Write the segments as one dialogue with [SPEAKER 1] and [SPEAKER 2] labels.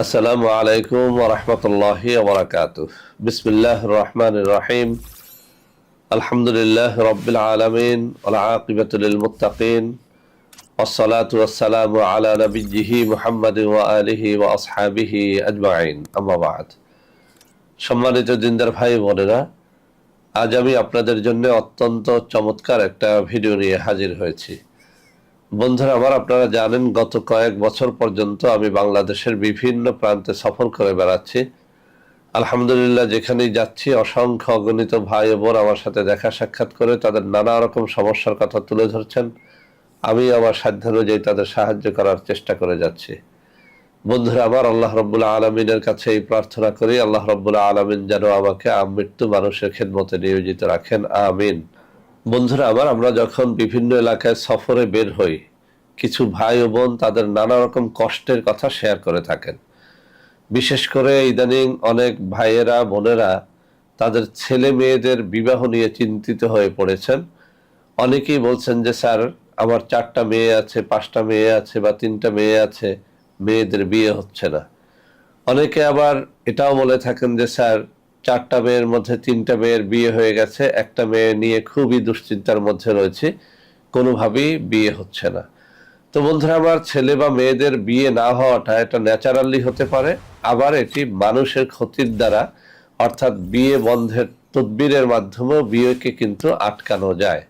[SPEAKER 1] আসসালামু আলাইকুম ওয়া রাহমাতুল্লাহি ওয়া বারাকাতুহু। বিসমিল্লাহির রহমানির রহিম। আলহামদুলিল্লাহি রাব্বিল আলামিন ওয়াল আকিবাতু লিল মুত্তাকিন ওয়াস সালাতু ওয়াস সালামু আলা নাবিয়্যিহি মুহাম্মাদিন ওয়া আলিহি ওয়া আসহাবিহি আজমাইন। আম্মা বা'দ। সম্মানিত দিনদার ভাই বোনেরা, আজ আমি আপনাদের জন্য অত্যন্ত চমৎকার একটা ভিডিও নিয়ে হাজির হয়েছি। বন্ধুরা আমার, আপনারা জানেন গত কয়েক বছর পর্যন্ত আমি বাংলাদেশের বিভিন্ন প্রান্তে সফর করে বেড়াচ্ছি। আলহামদুলিল্লাহ, যেখানেই যাচ্ছি অসংখ্য অগণিত ভাই ও বোন আমার সাথে দেখা সাক্ষাৎ করে তাদের নানা রকম সমস্যার কথা তুলে ধরছেন। আমি আমার সাধ্যানুযায়ী তাদের সাহায্য করার চেষ্টা করে যাচ্ছি। বন্ধুরা আমার, আল্লাহ রাব্বুল আলামিনের কাছে এই প্রার্থনা করি, আল্লাহ রাব্বুল আলামিন যেন আমাকে আমৃত্যু মানুষের খেদমতে নিয়োজিত রাখেন, আমিন। বন্ধুরা আমার, আমরা যখন বিভিন্ন এলাকায় সফরে বের হই, কিছু ভাই ও বোন তাদের নানা রকম কষ্টের কথা শেয়ার করে থাকেন। বিশেষ করে ইদানিং অনেক ভাইয়েরা বোনেরা তাদের ছেলে মেয়েদের বিবাহ নিয়ে চিন্তিত হয়ে পড়েছেন। অনেকেই বলছেন যে স্যার, আমার 4টা মেয়ে আছে, 5টা মেয়ে আছে বা 3টা মেয়ে আছে, মেয়েদের বিয়ে হচ্ছে না। অনেকে আবার এটাও বলে থাকেন যে স্যার, 4টা মেয়ের মধ্যে 3টা মেয়ের বিয়ে হয়ে গেছে, একটা মেয়ে নিয়ে খুবই দুশ্চিন্তার মধ্যে রয়েছে, কোনোভাবেই বিয়ে হচ্ছে না। তো বন্ধুরা আমার, ছেলে বা মেয়েদের বিয়ে না হওয়াটা এটা ন্যাচারালি হতে পারে, আবার এটি মানুষের ক্ষতির দ্বারা, অর্থাৎ বিয়ে বন্ধের তদবিরের মাধ্যমেও বিয়েকে কিন্তু আটকানো যায়।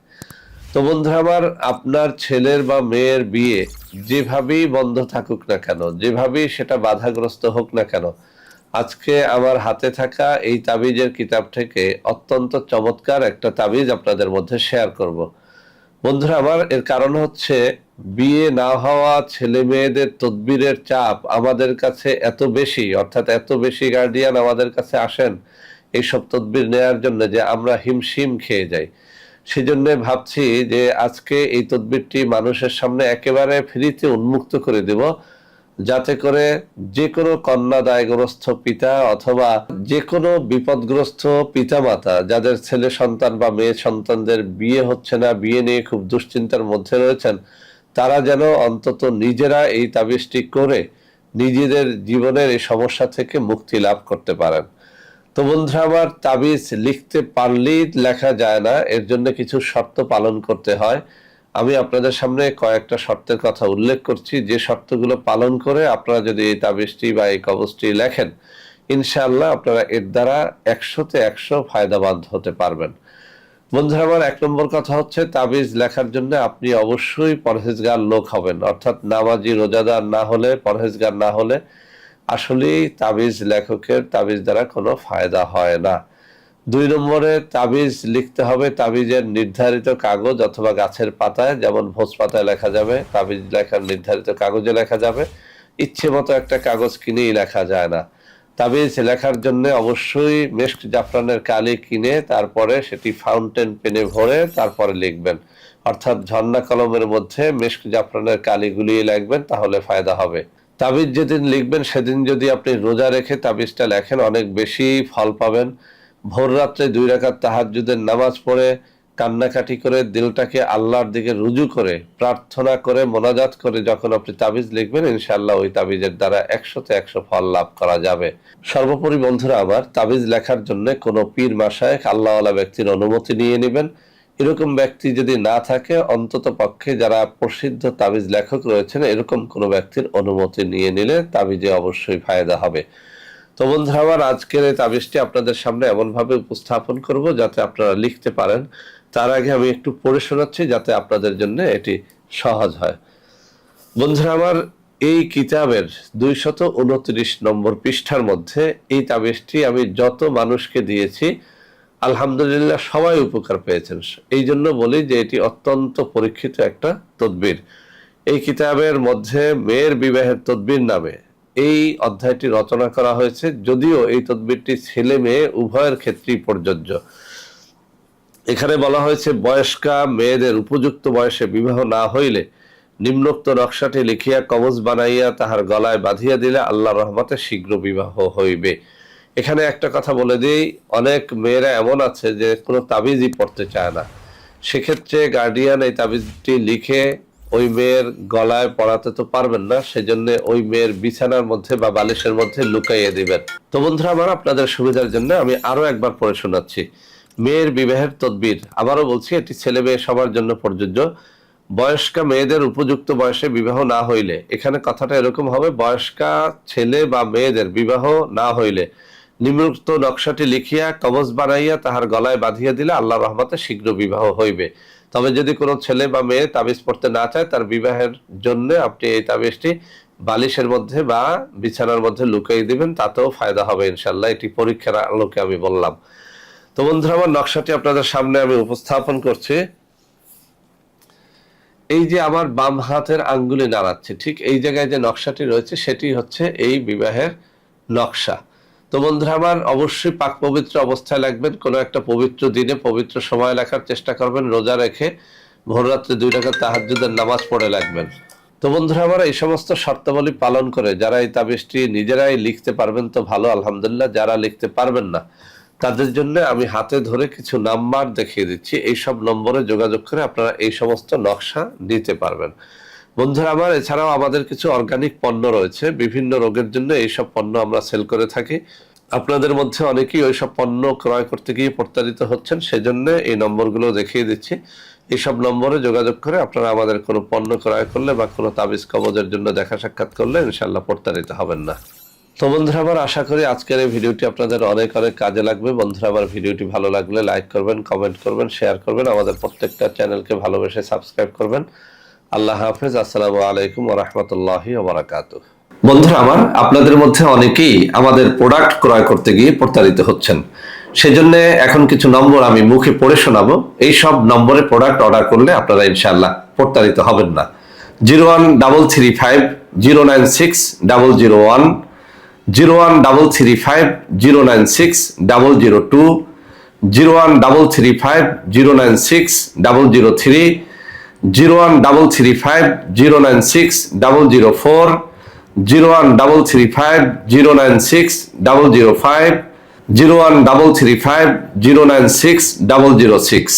[SPEAKER 1] তো বন্ধুরা আমার, আপনার ছেলের বা মেয়ের বিয়ে যেভাবেই বন্ধ থাকুক না কেন, যেভাবেই সেটা বাধাগ্রস্ত হোক না কেন, আজকে আমার হাতে থাকা এই তাবিজের কিতাব থেকে অত্যন্ত চমৎকার একটা তাবিজ আপনাদের মধ্যে শেয়ার করব। বন্ধুরা আমার, এর কারণ হচ্ছে বিয়ে না হওয়া ছেলে মেয়েদের তদবিরের চাপ আমাদের কাছে এত বেশি, অর্থাৎ এত বেশি গার্ডিয়ান আমাদের কাছে আসেন এইসব তদবির নেয়ার জন্য যে আমরা হিমশিম খেয়ে যাই। সেজন্য ভাবছি যে আজকে এই তদবিরটি মানুষের সামনে একেবারে ফ্রিতে উন্মুক্ত করে দেব, যাতে করে যে কোনো কন্যাদায়গ্রস্ত পিতা অথবা যে কোনো বিপদগ্রস্ত পিতামাতা যাদের ছেলে সন্তান বা মেয়ে সন্তানদের বিয়ে হচ্ছে না, বিয়ে নিয়ে খুব দুশ্চিন্তার মধ্যে রয়েছেন, তারা যেন অন্তত নিজেরা এই তাবিজটি করে নিজেদের জীবনের এই সমস্যা থেকে মুক্তি লাভ করতে পারেন। তো বন্ধুরা আমার, তাবিজ লিখতে পারলেই লেখা যায় না, এর জন্য কিছু শর্ত পালন করতে হয়। আমি আপনাদের সামনে কয়েকটা শর্তের কথা উল্লেখ করছি, যে শর্তগুলো পালন করে আপনারা যদি এই তাবিজটি বা এই কবজটি লেখেন, ইনশাআল্লাহ আপনারা এর দ্বারা 100তে 100 ফায়দাবান হতে পারবেন। বন্ধুরা আমার, 1 নম্বর কথা হচ্ছে, তাবিজ লেখার জন্য আপনি অবশ্যই পরহেজগার লোক হবেন, অর্থাৎ নামাজি রোজাদার না হলে, পরহেজগার না হলে আসলেই তাবিজ লেখকের তাবিজ দ্বারা কোনো ফায়দা হয় না। 2 নম্বরে, তাবিজ লিখতে হবে তাবিজের নির্ধারিত কাগজ অথবা গাছের পাতায়, যেমন ভোজ পাতায় লেখা যাবে, তাবিজ লেখার নির্ধারিত কাগজে লেখা যাবে। ইচ্ছে মতো একটা কাগজ কিনেই লেখা যায় না। তাবিজ লেখার জন্য অবশ্যই মেস্ক জাফরানের কালি কিনে তারপরে সেটি ফাউন্টেন পেনে ভরে তারপরে লিখবেন, অর্থাৎ ঝর্ণা কলমের মধ্যে মেস্ক জাফরানের কালি গুলিয়ে লিখবেন, তাহলে ফায়দা হবে। তাবিজ যেদিন লিখবেন সেদিন যদি আপনি রোজা রেখে তাবিজটা লেখেন, অনেক বেশি ফল পাবেন। ভোর রাত্রে 2 রাকাত তাহাজ্জুদের নামাজ পড়ে কান্নাকাটি করে দিলটাকে আল্লাহর দিকে রুজু করে প্রার্থনা করে মোনাজাত করে যখন আপনি তাবিজ লিখবেন, ইনশাআল্লাহ ওই তাবিজের দ্বারা 100তে 100 ফল লাভ করা যাবে। সর্বোপরি বন্ধুরা আমার, তাবিজ লেখার জন্য কোনো পীর মাশায়েখ আল্লাহওয়ালা ব্যক্তির অনুমতি নিয়ে নেবেন। এরকম ব্যক্তি যদি না থাকে, অন্তত পক্ষে যারা প্রসিদ্ধ তাবিজ লেখক রয়েছেন এরকম কোনো ব্যক্তির অনুমতি নিয়ে নিলে তাবিজে অবশ্যই ফায়দা হবে। তো বন্ধুরা আমার, আজকের এই তাবিজটি আপনাদের সামনে এমনভাবে উপস্থাপন করব যাতে আপনারা লিখতে পারেন। তার আগে আমি একটু পড়ে শোনাচ্ছি যাতে আপনাদের জন্য এটি সহজ হয়। বন্ধুরা আমার, এই কিতাবের 229 নম্বর পৃষ্ঠার মধ্যে এই তাবিজটি আমি যত মানুষকে দিয়েছি, আলহামদুলিল্লাহ সবাই উপকার পেয়েছেন। এই জন্য বলি যে এটি অত্যন্ত পরীক্ষিত একটা তদবির। এই কিতাবের মধ্যে মেয়ের বিবাহের তদবির নামে এই অধ্যায়টি রচনা করা হয়েছে, যদিও এই তদবিরটি ছেলে মেয়ে উভয়ের ক্ষেত্রেই প্রযোজ্য। এখানে বলা হয়েছে, বয়স্কা মেয়েদের উপযুক্ত বয়সে বিবাহ না হইলে নিম্নোক্ত নকশাটি লিখিয়া কবজ বানাইয়া তাহার গলায় বাঁধিয়া দিলে আল্লাহর রহমতে শীঘ্র বিবাহ হইবে। এখানে একটা কথা বলে দিই, অনেক মেয়েরা এমন আছে যে কোনো তাবিজই পড়তে চায় না। সেক্ষেত্রে গার্ডিয়ান এই তাবিজটি লিখে ওই মেয়ের গলায় পড়াতে তো পারবেন না, সেজন্য ওই মেয়ের বিছানার মধ্যে বা বালিশের মধ্যে লুকাইয়ে দিবেন। তো বন্ধুরা আমার, আপনাদের সুবিধার জন্য আমি আরো একবার পড়ে শোনাচ্ছি। মেয়ের বিবাহের তদবির, আবারও বলছি, এটি ছেলে মেয়ে সবার জন্য প্রযোজ্য। বয়স্কা মেয়েদের উপযুক্ত বয়সে বিবাহ না হইলে, এখানে কথাটা এরকম হবে, বয়স্কা ছেলে বা মেয়েদের বিবাহ না হইলে নিম্নোক্ত নকশাটি লিখিয়া কবজ বানাইয়া তাহার গলায় বাঁধিয়া দিলে আল্লাহর রহমতে শীঘ্র বিবাহ হইবে। তবে যদি কোনো ছেলে বা মেয়ে তাবিজ পড়তে না চায়, তার বিবাহের জন্য আপনি এই তাবিজটি বালিশের মধ্যে বা বিছানার মধ্যে লুকিয়ে দিবেন, তাতেও ফায়দা হবে ইনশাল্লাহ। এটি পরীক্ষার আলোকে আমি বললাম। তো বন্ধুরা আমার, নকশাটি আপনাদের সামনে আমি উপস্থাপন করছি। এই যে আমার বাম হাতের আঙ্গুলে নাড়াচ্ছে, ঠিক এই জায়গায় যে নকশাটি রয়েছে সেটি হচ্ছে এই বিবাহের নকশা। তো বন্ধুরা আমার, অবশ্যই পাক পবিত্র অবস্থায় লাগবেন। কোনো একটা পবিত্র দিনে পবিত্র সময় লেখার চেষ্টা করবেন, রোজা রেখে ভোররাত্রে 2 রাকাত তাহাজ্জুদের নামাজ পড়ে লাগবেন। তো বন্ধুরা আমার, এই সমস্ত শর্তাবলী পালন করে যারা এই তাবিজটি নিজেরাই লিখতে পারবেন তো ভালো, আলহামদুলিল্লাহ। যারা লিখতে পারবেন না, তাদের জন্য আমি হাতে ধরে কিছু নাম্বার দেখিয়ে দিচ্ছি। এই সব নম্বরে যোগাযোগ করে আপনারা এই সমস্ত নকশা নিতে পারবেন। বন্ধুরা আমার, এছাড়াও আমাদের কিছু অর্গানিক পণ্য রয়েছে, বিভিন্ন রোগের জন্য এইসব পণ্য আমরা সেল করে থাকি। আপনাদের মধ্যে অনেকেই ওইসব পণ্য ক্রয় করতে গিয়ে প্রতারিত হচ্ছেন, সেজন্য এই নম্বরগুলো দেখিয়ে দিচ্ছি। এইসব নম্বরে যোগাযোগ করে আপনারা আমাদের কোনো পণ্য ক্রয় করলে বা কোনো তাবিজ কবজের জন্য দেখা সাক্ষাৎ করলে ইনশাল্লাহ প্রতারিত হবেন না। তো বন্ধুরা আমার, আশা করি আজকের এই ভিডিওটি আপনাদের অনেক অনেক কাজে লাগবে। বন্ধুরা আমার, ভিডিওটি ভালো লাগলে লাইক করবেন, কমেন্ট করবেন, শেয়ার করবেন, আমাদের প্রত্যেকটা চ্যানেলকে ভালোবেসে সাবস্ক্রাইব করবেন। আল্লাহ হাফেজ। আসসালামু আলাইকুম ওয়া রাহমাতুল্লাহি ওয়া বারাকাতুহু। বন্ধুরা আমার, আপনাদের মধ্যে অনেকেই আমাদের প্রোডাক্ট ক্রয় করতে গিয়ে প্রতারিত হচ্ছেন, সেজন্য এখন কিছু নম্বর আমি মুখে পড়ে শোনাবো। এই সব নম্বরে প্রোডাক্ট অর্ডার করলে আপনারা ইনশাআল্লাহ প্রতারিত হবেন না। 01335096001, 01335096002, 01335096003, 01335096004, 01335096005, 01335096006।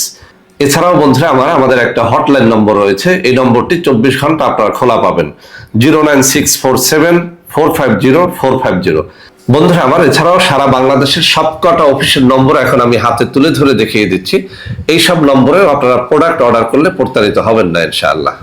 [SPEAKER 1] এছাড়াও বন্ধুরা আমার, আমাদের একটা হটলাইন নম্বর রয়েছে। এই নম্বরটি 24 ঘন্টা আপনারা খোলা পাবেন, 09647450450। বন্ধুরা আমার, এছাড়াও সারা বাংলাদেশের সবকটা অফিসের নম্বর এখন আমি হাতে তুলে ধরে দেখিয়ে দিচ্ছি। এই সব নম্বরেও আপনারা প্রোডাক্ট অর্ডার করলে প্রতারিত হবেন না ইনশাআল্লাহ।